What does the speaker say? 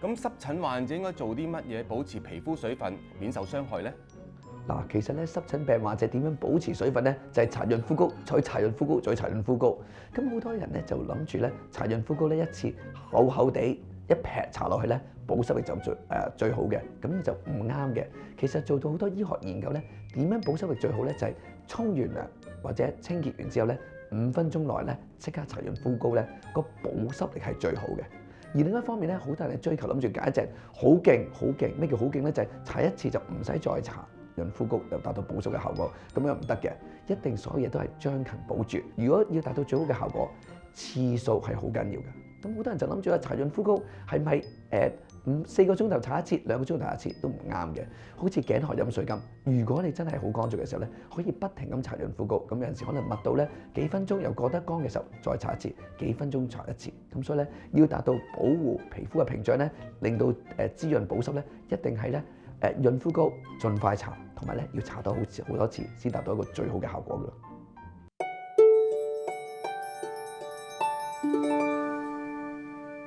咁濕疹患者應該做啲乜嘢保持皮膚水分，免受傷害呢？嗱，其實咧濕疹病患者點樣保持水分咧，就係搽潤膚膏，再搽潤膚膏，再搽潤膚膏。咁好多人咧就諗住咧搽潤膚膏咧一次厚厚地一劈搽落去咧，保濕力就最好嘅，咁就唔啱嘅。其實做到好多醫學研究咧，點樣保濕力最好咧，就係沖完涼或者清潔完之後咧，5分鐘內咧即刻搽潤膚膏咧，個保濕力係最好嘅。而另一方面咧，好多人追求諗住揀一隻好勁，咩叫好勁咧？就係搽一次就唔使再搽潤膚膏，又達到保濕嘅效果，咁樣唔得嘅。一定所有嘢都係將勤補拙。如果要達到最好嘅效果，次數係好緊要嘅。咁好多人就諗住搽潤膚膏係咪4個鐘頭搽一次，2個鐘頭搽一次都唔啱嘅。好似頸渴飲水咁，如果你真係好乾燥嘅時候咧，可以不停咁搽潤膚膏。咁有陣時可能密到咧幾分鐘又覺得乾嘅時候，再搽一次，幾分鐘搽一次。咁所以咧要達到保護皮膚嘅屏障咧，令到滋潤保濕咧，一定係咧潤膚膏盡快搽，同埋咧要搽到好多次先達到一個最好嘅效果㗎。